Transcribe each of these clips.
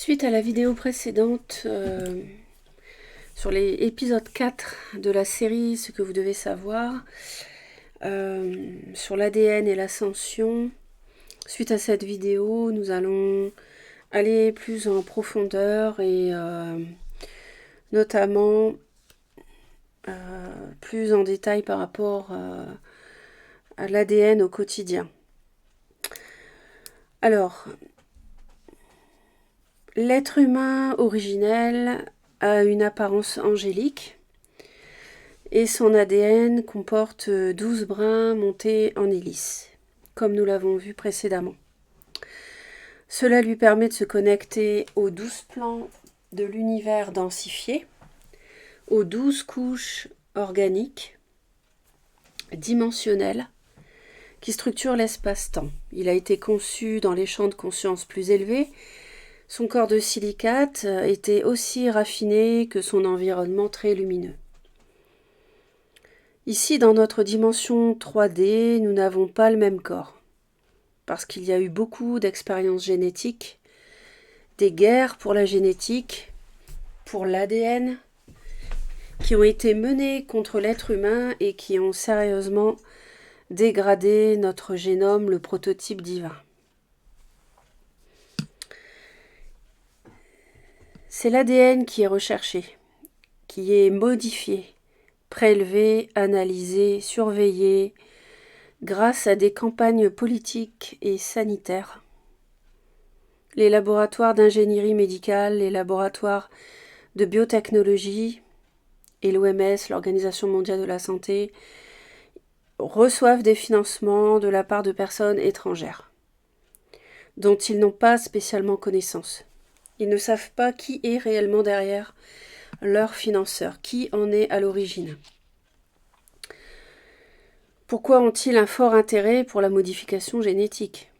Suite à la vidéo précédente sur les épisodes 4 de la série Ce que vous devez savoir, sur l'ADN et l'ascension, suite à cette vidéo, nous allons aller plus en profondeur et notamment plus en détail par rapport à l'ADN au quotidien. Alors, l'être humain originel a une apparence angélique et son ADN comporte 12 brins montés en hélice, comme nous l'avons vu précédemment. Cela lui permet de se connecter aux 12 plans de l'univers densifié, aux 12 couches organiques, dimensionnelles, qui structurent l'espace-temps. Il a été conçu dans les champs de conscience plus élevés. Son corps de silicate était aussi raffiné que son environnement très lumineux. Ici, dans notre dimension 3D, nous n'avons pas le même corps, parce qu'il y a eu beaucoup d'expériences génétiques, des guerres pour la génétique, pour l'ADN, qui ont été menées contre l'être humain et qui ont sérieusement dégradé notre génome, le prototype divin. C'est l'ADN qui est recherché, qui est modifié, prélevé, analysé, surveillé, grâce à des campagnes politiques et sanitaires. Les laboratoires d'ingénierie médicale, les laboratoires de biotechnologie et l'OMS, l'Organisation mondiale de la santé, reçoivent des financements de la part de personnes étrangères, dont ils n'ont pas spécialement connaissance. Ils ne savent pas qui est réellement derrière leur financeur, qui en est à l'origine. Pourquoi ont-ils un fort intérêt pour la modification génétique ?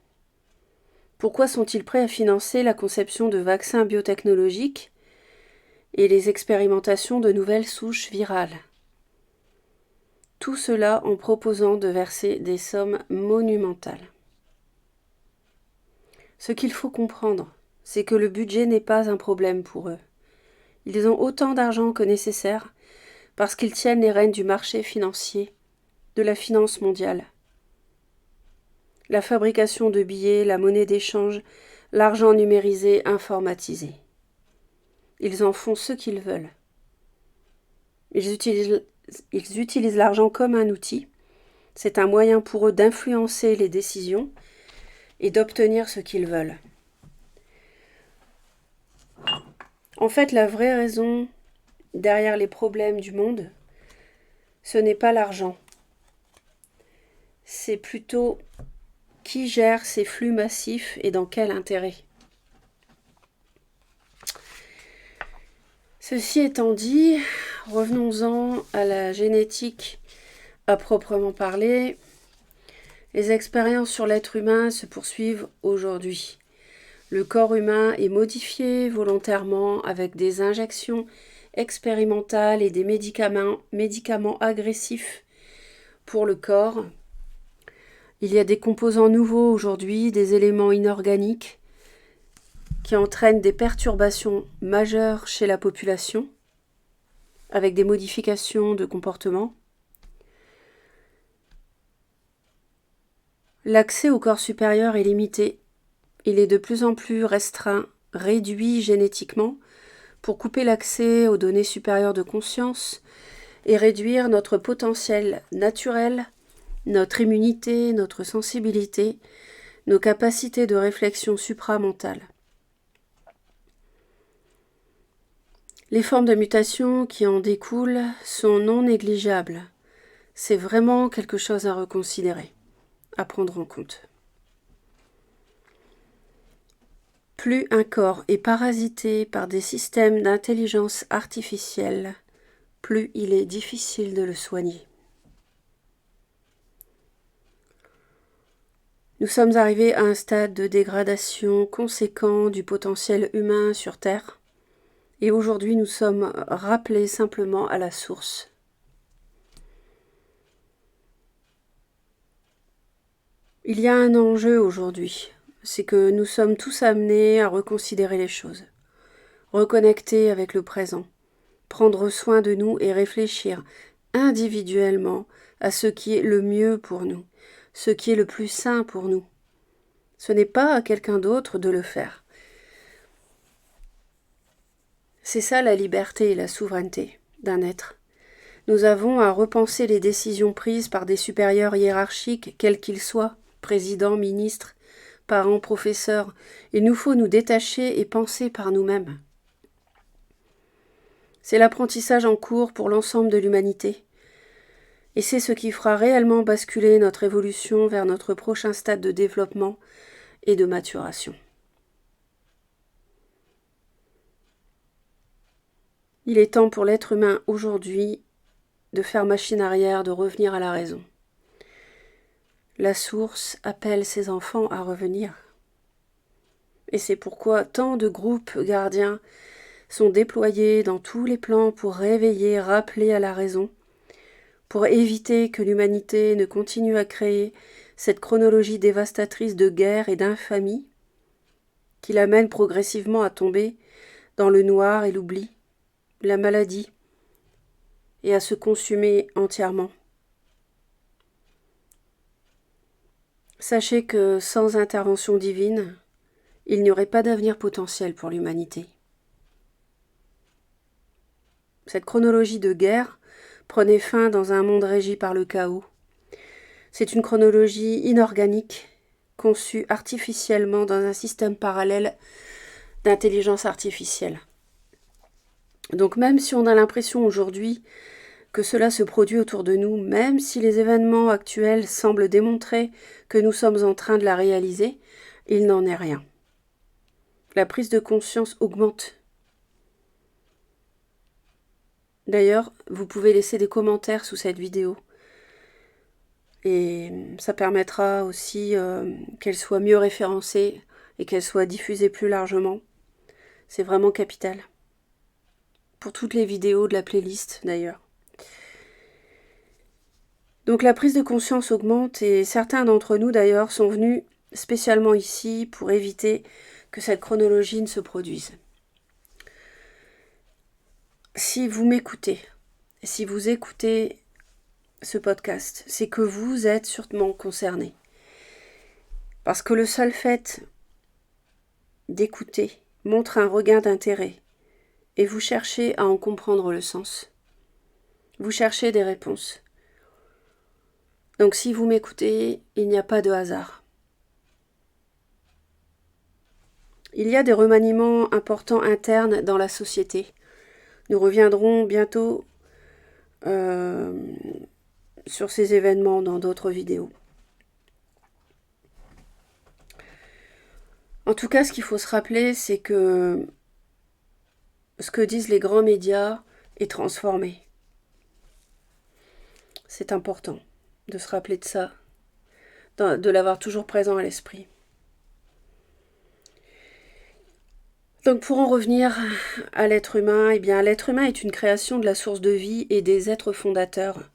Pourquoi sont-ils prêts à financer la conception de vaccins biotechnologiques et les expérimentations de nouvelles souches virales ? Tout cela en proposant de verser des sommes monumentales. Ce qu'il faut comprendre, c'est que le budget n'est pas un problème pour eux. Ils ont autant d'argent que nécessaire parce qu'ils tiennent les rênes du marché financier, de la finance mondiale. La fabrication de billets, la monnaie d'échange, l'argent numérisé, informatisé. Ils en font ce qu'ils veulent. Ils utilisent l'argent comme un outil. C'est un moyen pour eux d'influencer les décisions et d'obtenir ce qu'ils veulent. En fait, la vraie raison derrière les problèmes du monde, ce n'est pas l'argent. C'est plutôt qui gère ces flux massifs et dans quel intérêt. Ceci étant dit, revenons-en à la génétique à proprement parler. Les expériences sur l'être humain se poursuivent aujourd'hui. Le corps humain est modifié volontairement avec des injections expérimentales et des médicaments agressifs pour le corps. Il y a des composants nouveaux aujourd'hui, des éléments inorganiques qui entraînent des perturbations majeures chez la population, avec des modifications de comportement. L'accès au corps supérieur est limité. Il est de plus en plus restreint, réduit génétiquement, pour couper l'accès aux données supérieures de conscience et réduire notre potentiel naturel, notre immunité, notre sensibilité, nos capacités de réflexion supramentale. Les formes de mutation qui en découlent sont non négligeables. C'est vraiment quelque chose à reconsidérer, à prendre en compte. Plus un corps est parasité par des systèmes d'intelligence artificielle, plus il est difficile de le soigner. Nous sommes arrivés à un stade de dégradation conséquent du potentiel humain sur Terre, et aujourd'hui nous sommes rappelés simplement à la source. Il y a un enjeu aujourd'hui c'est que nous sommes tous amenés à reconsidérer les choses, reconnecter avec le présent, prendre soin de nous et réfléchir individuellement à ce qui est le mieux pour nous, ce qui est le plus sain pour nous. Ce n'est pas à quelqu'un d'autre de le faire. C'est ça la liberté et la souveraineté d'un être. Nous avons à repenser les décisions prises par des supérieurs hiérarchiques, quels qu'ils soient, présidents, ministres, parents, professeurs. Il nous faut nous détacher et penser par nous-mêmes. C'est l'apprentissage en cours pour l'ensemble de l'humanité. Et c'est ce qui fera réellement basculer notre évolution vers notre prochain stade de développement et de maturation. Il est temps pour l'être humain aujourd'hui de faire machine arrière, de revenir à la raison. La source appelle ses enfants à revenir. Et c'est pourquoi tant de groupes gardiens sont déployés dans tous les plans pour réveiller, rappeler à la raison, pour éviter que l'humanité ne continue à créer cette chronologie dévastatrice de guerre et d'infamie qui l'amène progressivement à tomber dans le noir et l'oubli, la maladie, et à se consumer entièrement. Sachez que sans intervention divine, il n'y aurait pas d'avenir potentiel pour l'humanité. Cette chronologie de guerre prenait fin dans un monde régi par le chaos. C'est une chronologie inorganique, conçue artificiellement dans un système parallèle d'intelligence artificielle. Donc même si on a l'impression aujourd'hui que cela se produit autour de nous, même si les événements actuels semblent démontrer que nous sommes en train de la réaliser, il n'en est rien. La prise de conscience augmente. D'ailleurs, vous pouvez laisser des commentaires sous cette vidéo. Et ça permettra aussi qu'elle soit mieux référencée et qu'elle soit diffusée plus largement. C'est vraiment capital. Pour toutes les vidéos de la playlist d'ailleurs. Donc la prise de conscience augmente et certains d'entre nous d'ailleurs sont venus spécialement ici pour éviter que cette chronologie ne se produise. Si vous m'écoutez, si vous écoutez ce podcast, c'est que vous êtes sûrement concerné. Parce que le seul fait d'écouter montre un regain d'intérêt et vous cherchez à en comprendre le sens. Vous cherchez des réponses. Donc si vous m'écoutez, il n'y a pas de hasard. Il y a des remaniements importants internes dans la société. Nous reviendrons bientôt sur ces événements dans d'autres vidéos. En tout cas, ce qu'il faut se rappeler, c'est que ce que disent les grands médias est transformé. C'est important de se rappeler de ça, de l'avoir toujours présent à l'esprit. Donc pour en revenir à l'être humain, eh bien l'être humain est une création de la source de vie et des êtres fondateurs.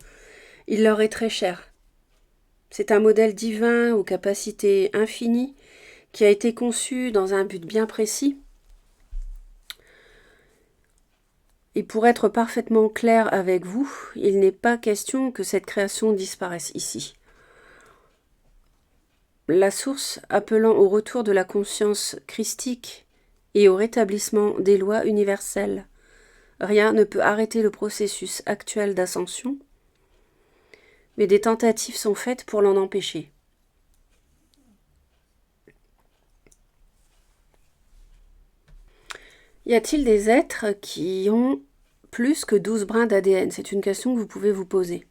Il leur est très cher. C'est un modèle divin aux capacités infinies qui a été conçu dans un but bien précis. Et pour être parfaitement clair avec vous, il n'est pas question que cette création disparaisse ici. La source appelant au retour de la conscience christique et au rétablissement des lois universelles. Rien ne peut arrêter le processus actuel d'ascension, mais des tentatives sont faites pour l'en empêcher. Y a-t-il des êtres qui ont plus que 12 brins d'ADN? C'est une question que vous pouvez vous poser.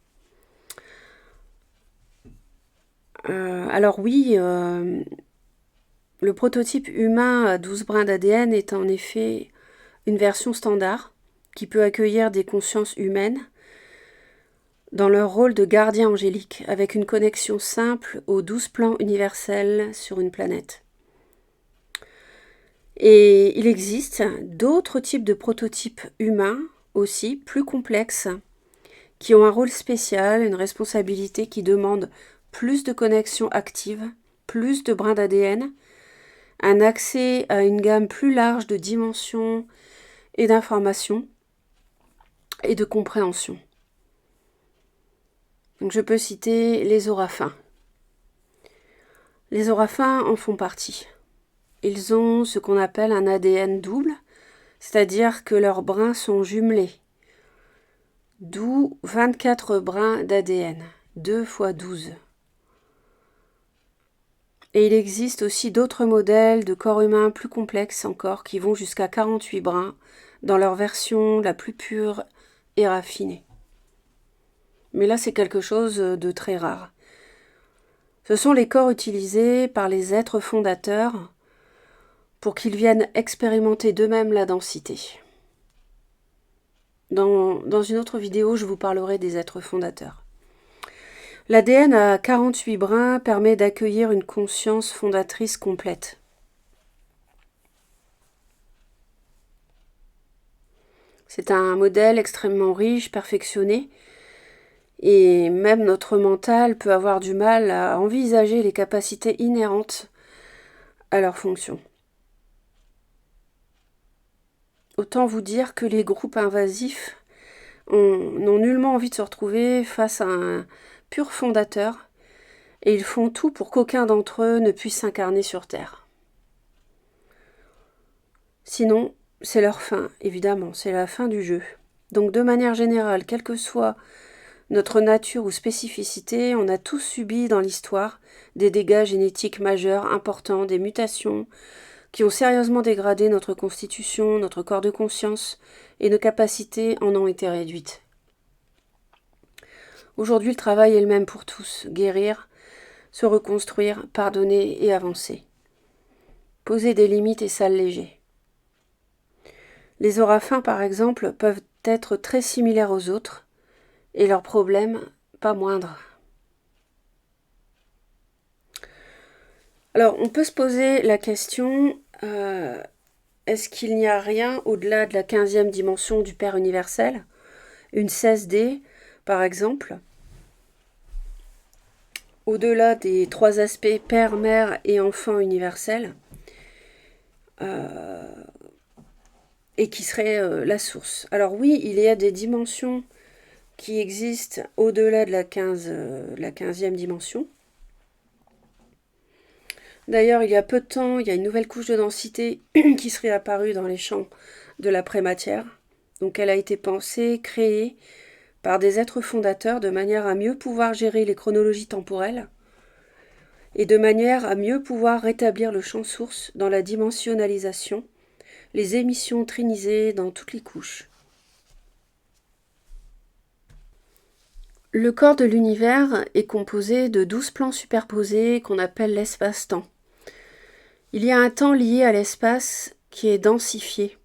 Alors oui, le prototype humain à 12 brins d'ADN est en effet une version standard qui peut accueillir des consciences humaines dans leur rôle de gardien angélique, avec une connexion simple aux 12 plans universels sur une planète. Et il existe d'autres types de prototypes humains aussi, plus complexes, qui ont un rôle spécial, une responsabilité qui demande plus de connexions actives, plus de brins d'ADN, un accès à une gamme plus large de dimensions et d'informations et de compréhension. Donc je peux citer les orafins. Les orafins en font partie. Ils ont ce qu'on appelle un ADN double, c'est-à-dire que leurs brins sont jumelés. D'où 24 brins d'ADN, 2 fois 12. Et il existe aussi d'autres modèles de corps humain plus complexes encore qui vont jusqu'à 48 brins dans leur version la plus pure et raffinée. Mais là, c'est quelque chose de très rare. Ce sont les corps utilisés par les êtres fondateurs pour qu'ils viennent expérimenter d'eux-mêmes la densité. Dans une autre vidéo, je vous parlerai des êtres fondateurs. L'ADN à 48 brins permet d'accueillir une conscience fondatrice complète. C'est un modèle extrêmement riche, perfectionné, et même notre mental peut avoir du mal à envisager les capacités inhérentes à leur fonction. Autant vous dire que les groupes invasifs n'ont nullement envie de se retrouver face à un pur fondateur, et ils font tout pour qu'aucun d'entre eux ne puisse s'incarner sur Terre. Sinon, c'est leur fin, évidemment, c'est la fin du jeu. Donc de manière générale, quelle que soit notre nature ou spécificité, on a tous subi dans l'histoire des dégâts génétiques majeurs, importants, des mutations qui ont sérieusement dégradé notre constitution, notre corps de conscience, et nos capacités en ont été réduites. Aujourd'hui, le travail est le même pour tous, guérir, se reconstruire, pardonner et avancer. Poser des limites et s'alléger. Les orafins, par exemple, peuvent être très similaires aux autres, et leurs problèmes pas moindres. Alors, on peut se poser la question, est-ce qu'il n'y a rien au-delà de la 15e dimension du Père universel, une 16D, par exemple, au-delà des 3 aspects Père, Mère et Enfant universel, et qui serait la source. Alors oui, il y a des dimensions qui existent au-delà de la 15e dimension. D'ailleurs, il y a peu de temps, il y a une nouvelle couche de densité qui serait apparue dans les champs de la prématière. Donc elle a été pensée, créée par des êtres fondateurs de manière à mieux pouvoir gérer les chronologies temporelles et de manière à mieux pouvoir rétablir le champ source dans la dimensionnalisation, les émissions trinisées dans toutes les couches. Le corps de l'univers est composé de 12 plans superposés qu'on appelle l'espace-temps. Il y a un temps lié à l'espace qui est densifié.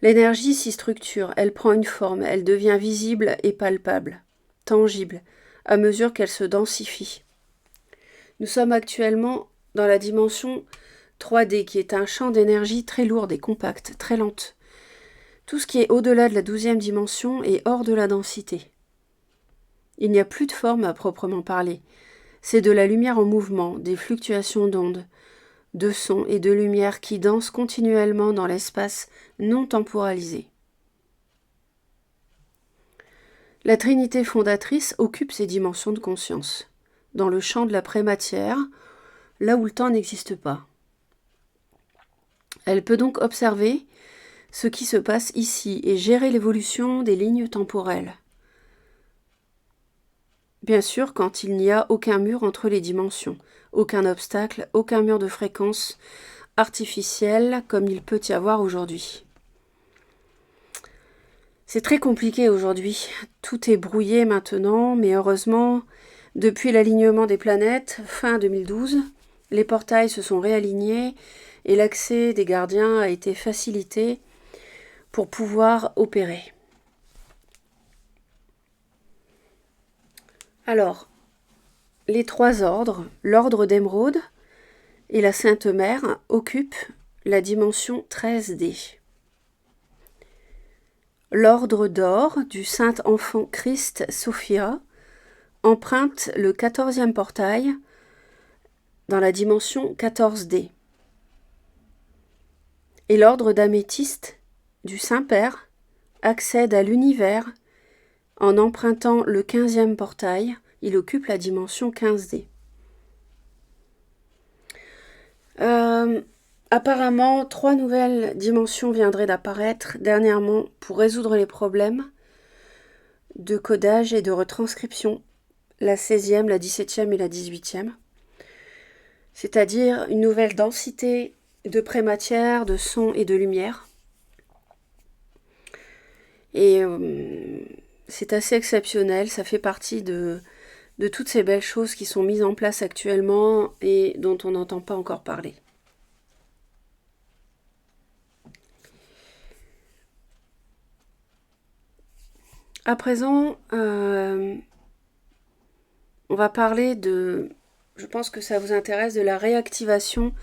L'énergie s'y structure, elle prend une forme, elle devient visible et palpable, tangible, à mesure qu'elle se densifie. Nous sommes actuellement dans la dimension 3D, qui est un champ d'énergie très lourde et compacte, très lente. Tout ce qui est au-delà de la 12e dimension est hors de la densité. Il n'y a plus de forme à proprement parler. C'est de la lumière en mouvement, des fluctuations d'ondes, de sons et de lumière qui dansent continuellement dans l'espace non temporalisé. La Trinité fondatrice occupe ces dimensions de conscience, dans le champ de la prématière, là où le temps n'existe pas. Elle peut donc observer ce qui se passe ici et gérer l'évolution des lignes temporelles. Bien sûr, quand il n'y a aucun mur entre les dimensions, aucun obstacle, aucun mur de fréquence artificielle comme il peut y avoir aujourd'hui. C'est très compliqué aujourd'hui, tout est brouillé maintenant, mais heureusement, depuis l'alignement des planètes, fin 2012, les portails se sont réalignés et l'accès des gardiens a été facilité pour pouvoir opérer. Alors, les 3 ordres, l'ordre d'émeraude et la Sainte Mère, occupent la dimension 13D. L'ordre d'or du Saint Enfant Christ Sophia emprunte le 14e portail dans la dimension 14D. Et l'ordre d'améthyste du Saint-Père accède à l'univers en empruntant le 15e portail. Il occupe la dimension 15D. Apparemment, 3 nouvelles dimensions viendraient d'apparaître dernièrement pour résoudre les problèmes de codage et de retranscription, la 16e, la 17e et la 18e, c'est-à-dire une nouvelle densité de prématière, de son et de lumière. Et c'est assez exceptionnel, ça fait partie de toutes ces belles choses qui sont mises en place actuellement et dont on n'entend pas encore parler. À présent, on va parler de, je pense que ça vous intéresse, de la réactivation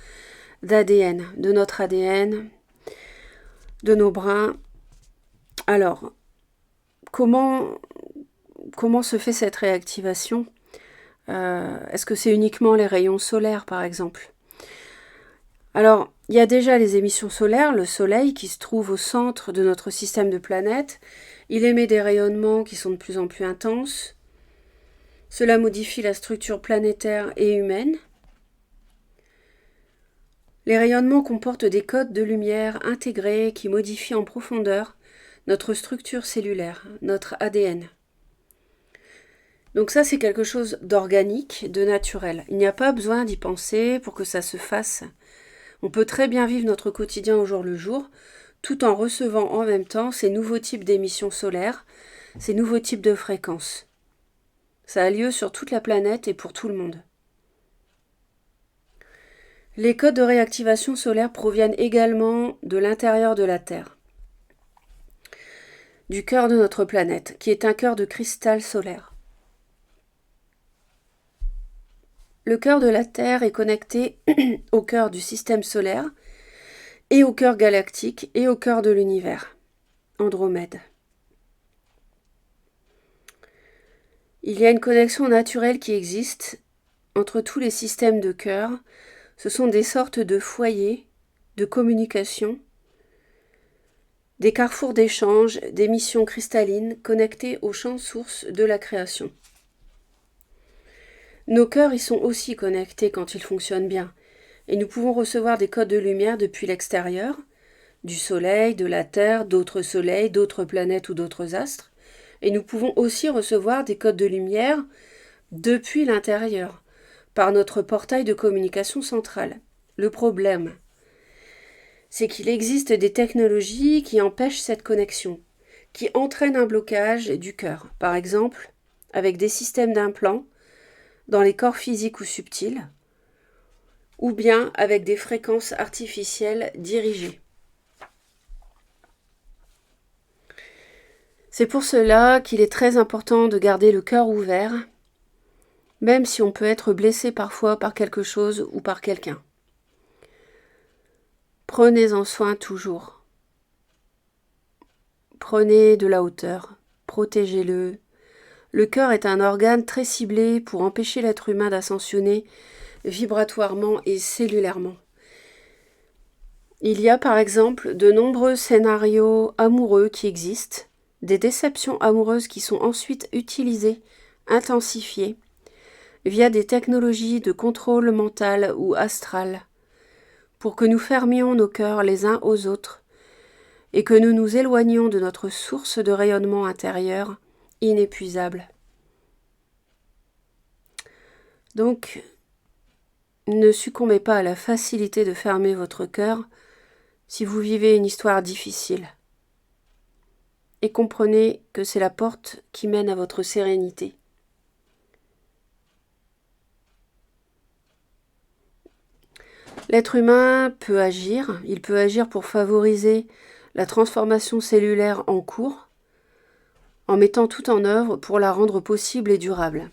d'ADN, de notre ADN, de nos brins. Alors, comment se fait cette réactivation ? Est-ce que c'est uniquement les rayons solaires, par exemple ? Alors, il y a déjà les émissions solaires, le Soleil qui se trouve au centre de notre système de planètes. Il émet des rayonnements qui sont de plus en plus intenses. Cela modifie la structure planétaire et humaine. Les rayonnements comportent des codes de lumière intégrés qui modifient en profondeur notre structure cellulaire, notre ADN. Donc ça, c'est quelque chose d'organique, de naturel. Il n'y a pas besoin d'y penser pour que ça se fasse. On peut très bien vivre notre quotidien au jour le jour, tout en recevant en même temps ces nouveaux types d'émissions solaires, ces nouveaux types de fréquences. Ça a lieu sur toute la planète et pour tout le monde. Les codes de réactivation solaire proviennent également de l'intérieur de la Terre, du cœur de notre planète, qui est un cœur de cristal solaire. Le cœur de la Terre est connecté au cœur du système solaire et au cœur galactique et au cœur de l'univers, Andromède. Il y a une connexion naturelle qui existe entre tous les systèmes de cœur. Ce sont des sortes de foyers de communication, des carrefours d'échange, des missions cristallines connectées au champ source de la création. Nos cœurs y sont aussi connectés quand ils fonctionnent bien, et nous pouvons recevoir des codes de lumière depuis l'extérieur, du Soleil, de la Terre, d'autres soleils, d'autres planètes ou d'autres astres, et nous pouvons aussi recevoir des codes de lumière depuis l'intérieur, par notre portail de communication centrale. Le problème, c'est qu'il existe des technologies qui empêchent cette connexion, qui entraînent un blocage du cœur, par exemple avec des systèmes d'implants dans les corps physiques ou subtils, ou bien avec des fréquences artificielles dirigées. C'est pour cela qu'il est très important de garder le cœur ouvert, même si on peut être blessé parfois par quelque chose ou par quelqu'un. Prenez-en soin toujours. Prenez de la hauteur, protégez-le. Le cœur est un organe très ciblé pour empêcher l'être humain d'ascensionner vibratoirement et cellulairement. Il y a par exemple de nombreux scénarios amoureux qui existent, des déceptions amoureuses qui sont ensuite utilisées, intensifiées, via des technologies de contrôle mental ou astral, pour que nous fermions nos cœurs les uns aux autres et que nous nous éloignions de notre source de rayonnement intérieur inépuisable. Donc, ne succombez pas à la facilité de fermer votre cœur si vous vivez une histoire difficile. Et comprenez que c'est la porte qui mène à votre sérénité. L'être humain peut agir, il peut agir pour favoriser la transformation cellulaire en cours, en mettant tout en œuvre pour la rendre possible et durable.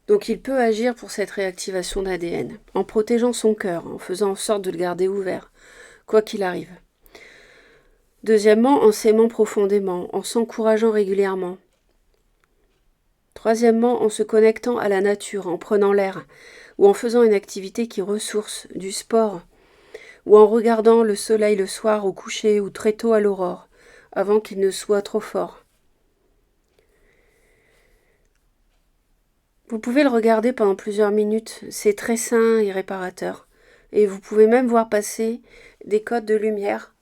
Donc il peut agir pour cette réactivation d'ADN, en protégeant son cœur, en faisant en sorte de le garder ouvert, quoi qu'il arrive. Deuxièmement, en s'aimant profondément, en s'encourageant régulièrement. Troisièmement, en se connectant à la nature, en prenant l'air, ou en faisant une activité qui ressource, du sport, ou en regardant le soleil le soir au coucher ou très tôt à l'aurore, avant qu'il ne soit trop fort. Vous pouvez le regarder pendant plusieurs minutes, c'est très sain et réparateur. Et vous pouvez même voir passer des codes de lumière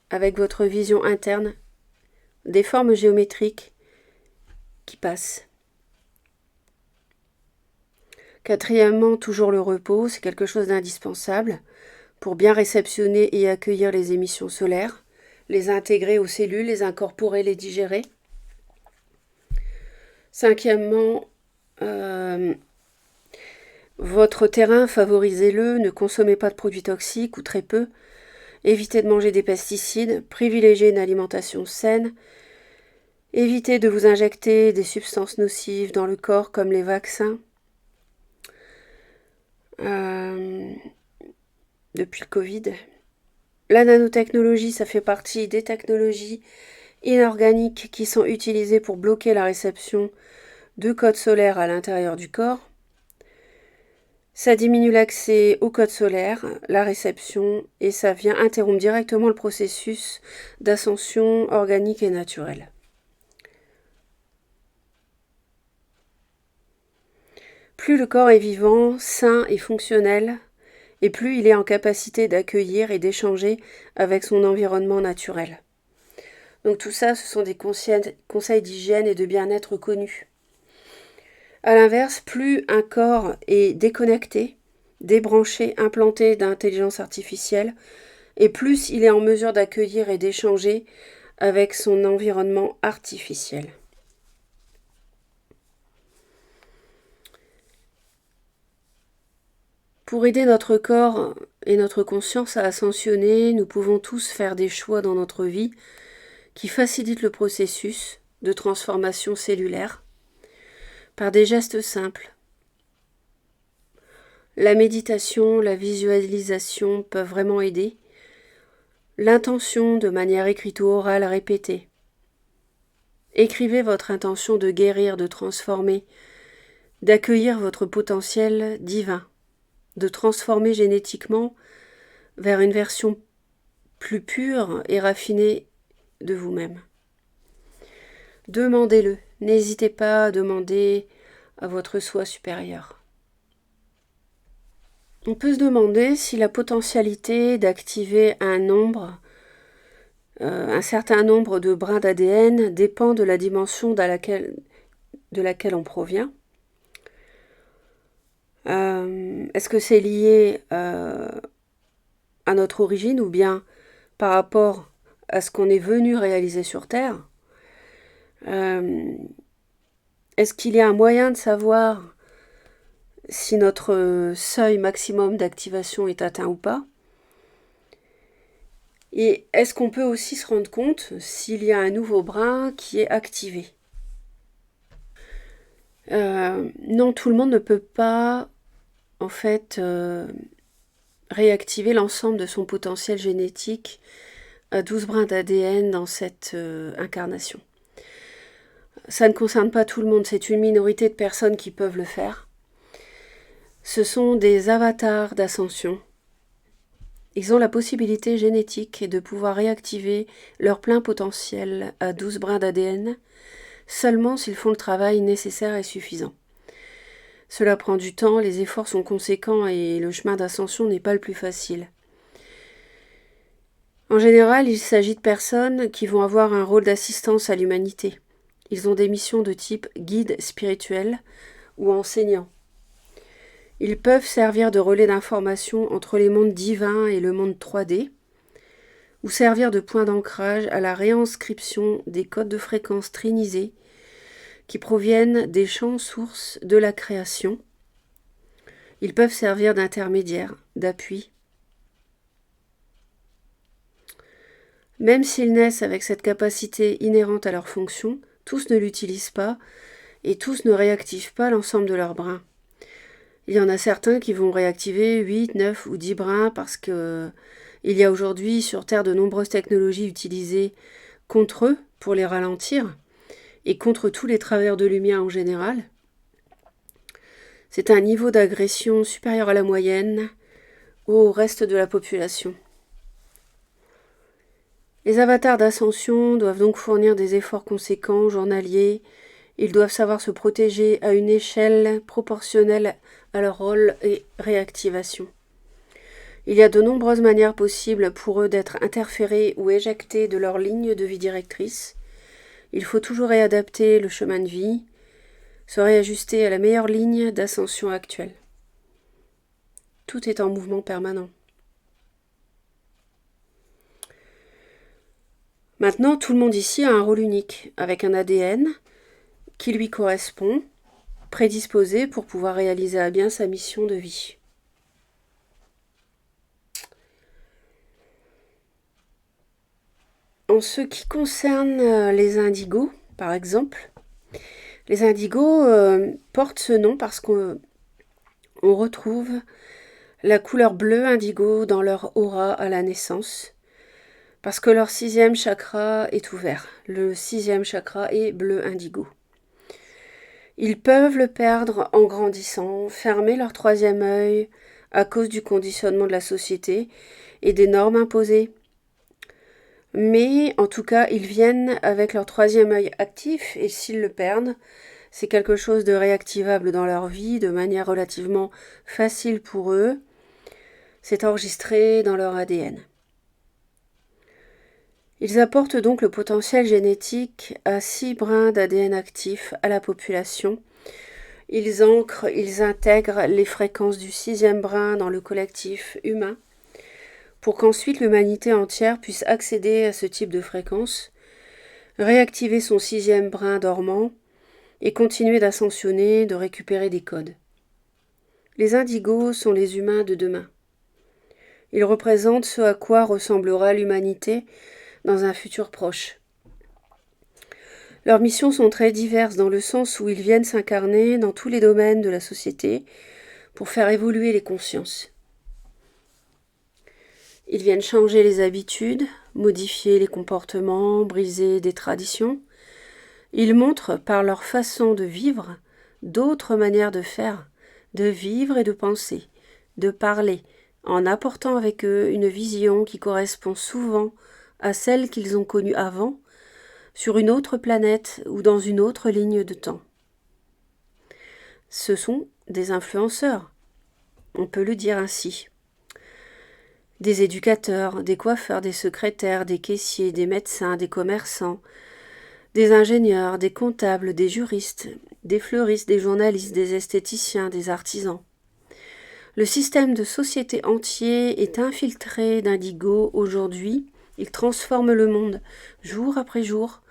avec votre vision interne, des formes géométriques qui passent. Quatrièmement, toujours le repos, c'est quelque chose d'indispensable pour bien réceptionner et accueillir les émissions solaires, les intégrer aux cellules, les incorporer, les digérer. Cinquièmement, votre terrain, favorisez-le, ne consommez pas de produits toxiques ou très peu, évitez de manger des pesticides, privilégiez une alimentation saine, évitez de vous injecter des substances nocives dans le corps comme les vaccins. Depuis le Covid. La nanotechnologie, ça fait partie des technologies inorganiques qui sont utilisées pour bloquer la réception de codes solaires à l'intérieur du corps. Ça diminue l'accès aux codes solaires, la réception, et ça vient interrompre directement le processus d'ascension organique et naturelle. Plus le corps est vivant, sain et fonctionnel, et plus il est en capacité d'accueillir et d'échanger avec son environnement naturel. Donc tout ça, ce sont des conseils d'hygiène et de bien-être connus. A l'inverse, plus un corps est déconnecté, débranché, implanté d'intelligence artificielle, et plus il est en mesure d'accueillir et d'échanger avec son environnement artificiel. Pour aider notre corps et notre conscience à ascensionner, nous pouvons tous faire des choix dans notre vie qui facilitent le processus de transformation cellulaire par des gestes simples. La méditation, la visualisation peuvent vraiment aider. L'intention de manière écrite ou orale répétée. Écrivez votre intention de guérir, de transformer, d'accueillir votre potentiel divin, de transformer génétiquement vers une version plus pure et raffinée de vous-même. Demandez-le, n'hésitez pas à demander à votre soi supérieur. On peut se demander si la potentialité d'activer un certain nombre de brins d'ADN dépend de la dimension de laquelle on provient. Est-ce que c'est lié à notre origine ou bien par rapport à ce qu'on est venu réaliser sur Terre? Est-ce qu'il y a un moyen de savoir si notre seuil maximum d'activation est atteint ou pas? Et est-ce qu'on peut aussi se rendre compte s'il y a un nouveau brin qui est activé? Non, tout le monde ne peut pas, en fait, réactiver l'ensemble de son potentiel génétique à 12 brins d'ADN dans cette incarnation. Ça ne concerne pas tout le monde, c'est une minorité de personnes qui peuvent le faire. Ce sont des avatars d'ascension. Ils ont la possibilité génétique de pouvoir réactiver leur plein potentiel à 12 brins d'ADN seulement s'ils font le travail nécessaire et suffisant. Cela prend du temps, les efforts sont conséquents et le chemin d'ascension n'est pas le plus facile. En général, il s'agit de personnes qui vont avoir un rôle d'assistance à l'humanité. Ils ont des missions de type guide spirituel ou enseignant. Ils peuvent servir de relais d'information entre les mondes divins et le monde 3D, ou servir de point d'ancrage à la réinscription des codes de fréquence trinisés qui proviennent des champs sources de la création. Ils peuvent servir d'intermédiaires, d'appui. Même s'ils naissent avec cette capacité inhérente à leur fonction, tous ne l'utilisent pas et tous ne réactivent pas l'ensemble de leurs brins. Il y en a certains qui vont réactiver 8, 9 ou 10 brins parce que il y a aujourd'hui sur Terre de nombreuses technologies utilisées contre eux pour les ralentir. et contre tous les travailleurs de lumière en général. C'est un niveau d'agression supérieur à la moyenne au reste de la population. Les avatars d'ascension doivent donc fournir des efforts conséquents, journaliers. Ils doivent savoir se protéger à une échelle proportionnelle à leur rôle et réactivation. Il y a de nombreuses manières possibles pour eux d'être interférés ou éjectés de leur ligne de vie directrice. Il faut toujours réadapter le chemin de vie, se réajuster à la meilleure ligne d'ascension actuelle. Tout est en mouvement permanent. Maintenant, tout le monde ici a un rôle unique, avec un ADN qui lui correspond, prédisposé pour pouvoir réaliser à bien sa mission de vie. En ce qui concerne les indigos, par exemple, les indigos portent ce nom parce qu'on retrouve la couleur bleu indigo dans leur aura à la naissance, parce que leur 6e chakra est ouvert. Le 6e chakra est bleu indigo. Ils peuvent le perdre en grandissant, fermer leur 3e œil à cause du conditionnement de la société et des normes imposées. Mais en tout cas, ils viennent avec leur 3e œil actif et s'ils le perdent, c'est quelque chose de réactivable dans leur vie de manière relativement facile pour eux. C'est enregistré dans leur ADN. Ils apportent donc le potentiel génétique à 6 brins d'ADN actifs à la population. Ils ancrent, ils intègrent les fréquences du 6e brin dans le collectif humain pour qu'ensuite l'humanité entière puisse accéder à ce type de fréquence, réactiver son 6e brin dormant et continuer d'ascensionner, de récupérer des codes. Les indigos sont les humains de demain. Ils représentent ce à quoi ressemblera l'humanité dans un futur proche. Leurs missions sont très diverses dans le sens où ils viennent s'incarner dans tous les domaines de la société pour faire évoluer les consciences. Ils viennent changer les habitudes, modifier les comportements, briser des traditions. Ils montrent par leur façon de vivre d'autres manières de faire, de vivre et de penser, de parler, en apportant avec eux une vision qui correspond souvent à celle qu'ils ont connue avant, sur une autre planète ou dans une autre ligne de temps. Ce sont des influenceurs, on peut le dire ainsi. Des éducateurs, des coiffeurs, des secrétaires, des caissiers, des médecins, des commerçants, des ingénieurs, des comptables, des juristes, des fleuristes, des journalistes, des esthéticiens, des artisans. Le système de société entier est infiltré d'indigo aujourd'hui. Ils transforment le monde jour après jour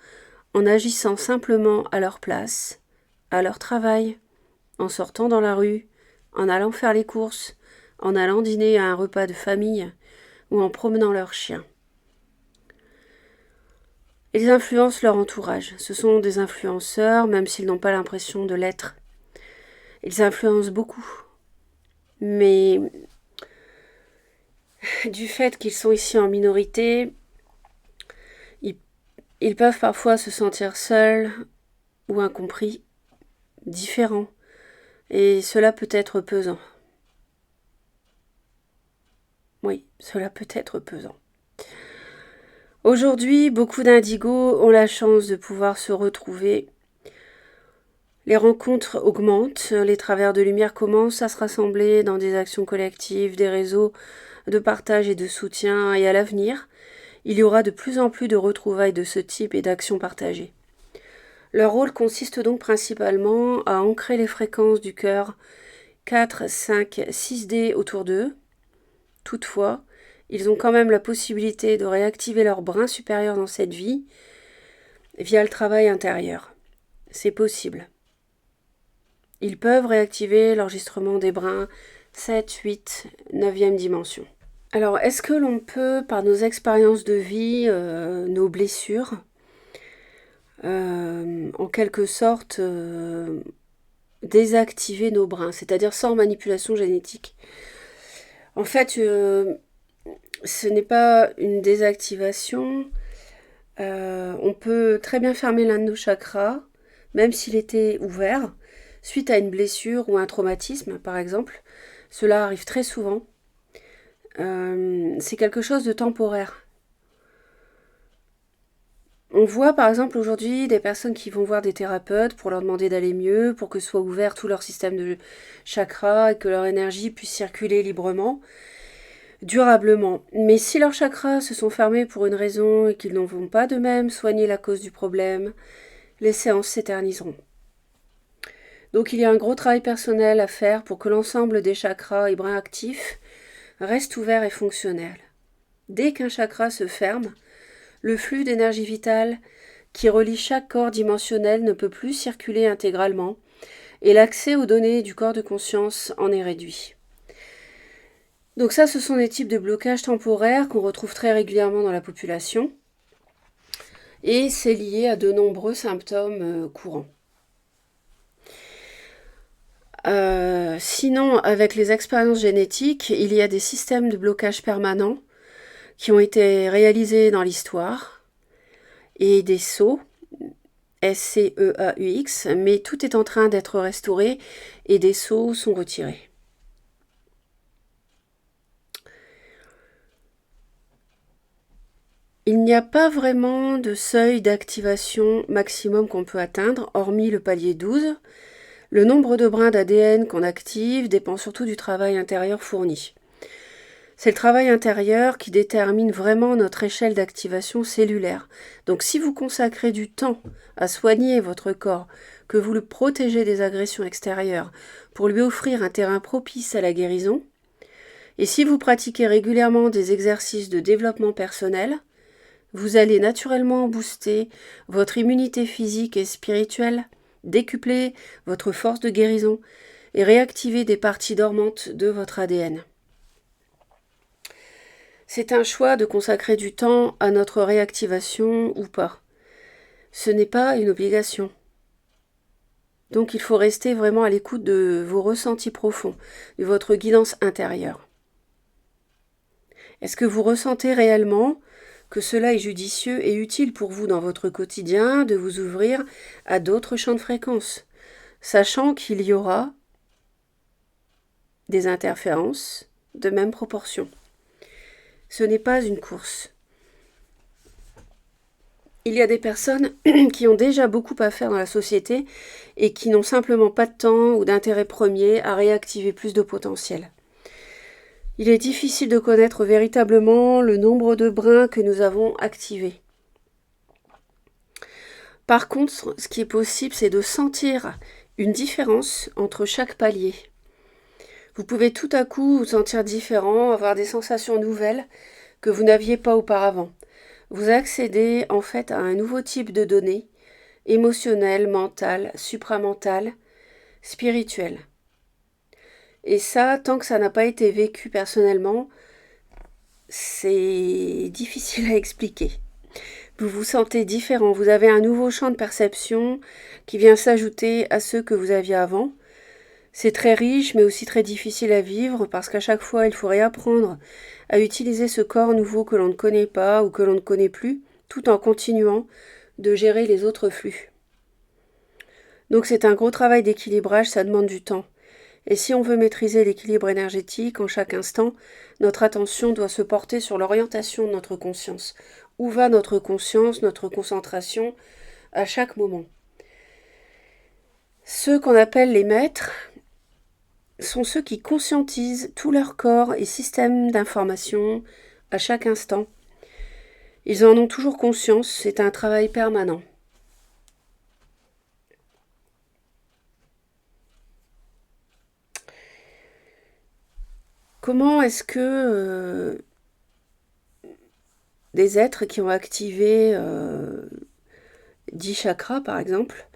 en agissant simplement à leur place, à leur travail, en sortant dans la rue, en allant faire les courses, en allant dîner à un repas de famille ou en promenant leurs chiens. Ils influencent leur entourage. Ce sont des influenceurs, même s'ils n'ont pas l'impression de l'être. Ils influencent beaucoup. Mais du fait qu'ils sont ici en minorité, ils peuvent parfois se sentir seuls ou incompris, différents, et cela peut être pesant. Oui, cela peut être pesant. Aujourd'hui, beaucoup d'indigos ont la chance de pouvoir se retrouver. Les rencontres augmentent, les travers de lumière commencent à se rassembler dans des actions collectives, des réseaux de partage et de soutien, et à l'avenir, il y aura de plus en plus de retrouvailles de ce type et d'actions partagées. Leur rôle consiste donc principalement à ancrer les fréquences du cœur 4, 5, 6D autour d'eux. Toutefois, ils ont quand même la possibilité de réactiver leur brin supérieur dans cette vie via le travail intérieur. C'est possible. Ils peuvent réactiver l'enregistrement des brins 7, 8, 9e dimension. Alors, est-ce que l'on peut, par nos expériences de vie, nos blessures, en quelque sorte, désactiver nos brins, c'est-à-dire sans manipulation génétique? En fait, ce n'est pas une désactivation. On peut très bien fermer l'un de nos chakras même s'il était ouvert, suite à une blessure ou un traumatisme, par exemple. Cela arrive très souvent. C'est quelque chose de temporaire. On voit par exemple aujourd'hui des personnes qui vont voir des thérapeutes pour leur demander d'aller mieux, pour que soit ouvert tout leur système de chakras et que leur énergie puisse circuler librement, durablement. Mais si leurs chakras se sont fermés pour une raison et qu'ils n'en vont pas de même soigner la cause du problème, les séances s'éterniseront. Donc il y a un gros travail personnel à faire pour que l'ensemble des chakras et brins actifs restent ouverts et fonctionnels. Dès qu'un chakra se ferme, le flux d'énergie vitale qui relie chaque corps dimensionnel ne peut plus circuler intégralement et l'accès aux données du corps de conscience en est réduit. Donc ça, ce sont des types de blocages temporaires qu'on retrouve très régulièrement dans la population et c'est lié à de nombreux symptômes courants. Sinon, avec les expériences génétiques, il y a des systèmes de blocage permanents qui ont été réalisés dans l'histoire et des sauts, SCEAUX, mais tout est en train d'être restauré et des sauts sont retirés. Il n'y a pas vraiment de seuil d'activation maximum qu'on peut atteindre, hormis le palier 12. Le nombre de brins d'ADN qu'on active dépend surtout du travail intérieur fourni. C'est le travail intérieur qui détermine vraiment notre échelle d'activation cellulaire. Donc si vous consacrez du temps à soigner votre corps, que vous le protégez des agressions extérieures pour lui offrir un terrain propice à la guérison, et si vous pratiquez régulièrement des exercices de développement personnel, vous allez naturellement booster votre immunité physique et spirituelle, décupler votre force de guérison et réactiver des parties dormantes de votre ADN. C'est un choix de consacrer du temps à notre réactivation ou pas. Ce n'est pas une obligation. Donc il faut rester vraiment à l'écoute de vos ressentis profonds, de votre guidance intérieure. Est-ce que vous ressentez réellement que cela est judicieux et utile pour vous dans votre quotidien de vous ouvrir à d'autres champs de fréquence, sachant qu'il y aura des interférences de même proportion. Ce n'est pas une course. Il y a des personnes qui ont déjà beaucoup à faire dans la société et qui n'ont simplement pas de temps ou d'intérêt premier à réactiver plus de potentiel. Il est difficile de connaître véritablement le nombre de brins que nous avons activés. Par contre, ce qui est possible, c'est de sentir une différence entre chaque palier. Vous pouvez tout à coup vous sentir différent, avoir des sensations nouvelles que vous n'aviez pas auparavant. Vous accédez en fait à un nouveau type de données, émotionnelles, mentales, supramentales, spirituelles. Et ça, tant que ça n'a pas été vécu personnellement, c'est difficile à expliquer. Vous vous sentez différent, vous avez un nouveau champ de perception qui vient s'ajouter à ceux que vous aviez avant. C'est très riche mais aussi très difficile à vivre parce qu'à chaque fois il faut réapprendre à utiliser ce corps nouveau que l'on ne connaît pas ou que l'on ne connaît plus, tout en continuant de gérer les autres flux. Donc c'est un gros travail d'équilibrage, ça demande du temps. Et si on veut maîtriser l'équilibre énergétique en chaque instant, notre attention doit se porter sur l'orientation de notre conscience. Où va notre conscience, notre concentration à chaque moment? Ceux qu'on appelle les maîtres sont ceux qui conscientisent tout leur corps et système d'information à chaque instant. Ils en ont toujours conscience, c'est un travail permanent. Comment est-ce que des êtres qui ont activé 10 chakras, par exemple,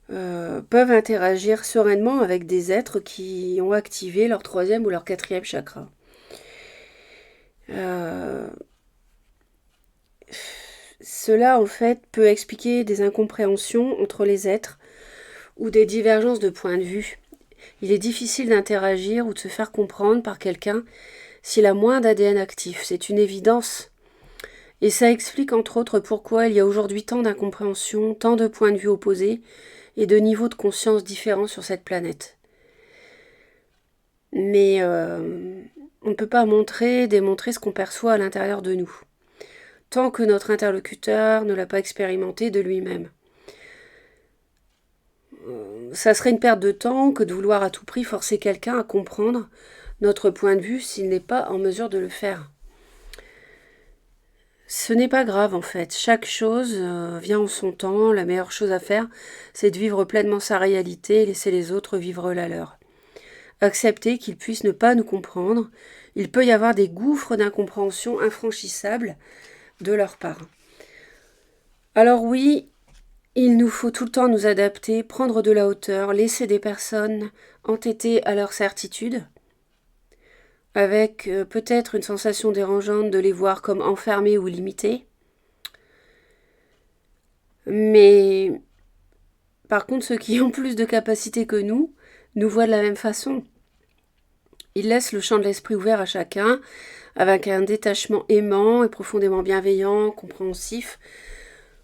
peuvent interagir sereinement avec des êtres qui ont activé leur 3e ou leur 4e chakra? Cela, en fait, peut expliquer des incompréhensions entre les êtres ou des divergences de points de vue. Il est difficile d'interagir ou de se faire comprendre par quelqu'un s'il a moins d'ADN actif. C'est une évidence. Et ça explique entre autres pourquoi il y a aujourd'hui tant d'incompréhension, tant de points de vue opposés et de niveaux de conscience différents sur cette planète. Mais on ne peut pas démontrer ce qu'on perçoit à l'intérieur de nous, tant que notre interlocuteur ne l'a pas expérimenté de lui-même. Ça serait une perte de temps que de vouloir à tout prix forcer quelqu'un à comprendre notre point de vue s'il n'est pas en mesure de le faire. Ce n'est pas grave en fait, chaque chose vient en son temps, la meilleure chose à faire c'est de vivre pleinement sa réalité et laisser les autres vivre la leur. Accepter qu'ils puissent ne pas nous comprendre, il peut y avoir des gouffres d'incompréhension infranchissables de leur part. Alors oui, il nous faut tout le temps nous adapter, prendre de la hauteur, laisser des personnes entêtées à leur certitude, avec peut-être une sensation dérangeante de les voir comme enfermés ou limités. Mais par contre, ceux qui ont plus de capacité que nous voient de la même façon. Ils laissent le champ de l'esprit ouvert à chacun, avec un détachement aimant et profondément bienveillant, compréhensif,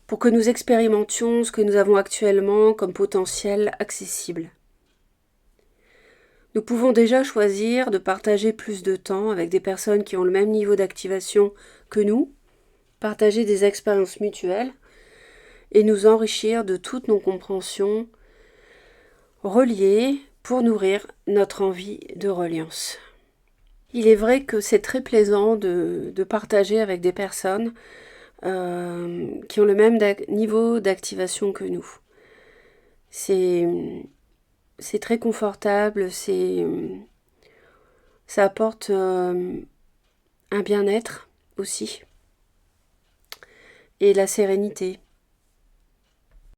pour que nous expérimentions ce que nous avons actuellement comme potentiel accessible. Nous pouvons déjà choisir de partager plus de temps avec des personnes qui ont le même niveau d'activation que nous, partager des expériences mutuelles et nous enrichir de toutes nos compréhensions reliées pour nourrir notre envie de reliance. Il est vrai que c'est très plaisant de partager avec des personnes qui ont le même niveau d'activation que nous. C'est très confortable, ça apporte un bien-être aussi et la sérénité.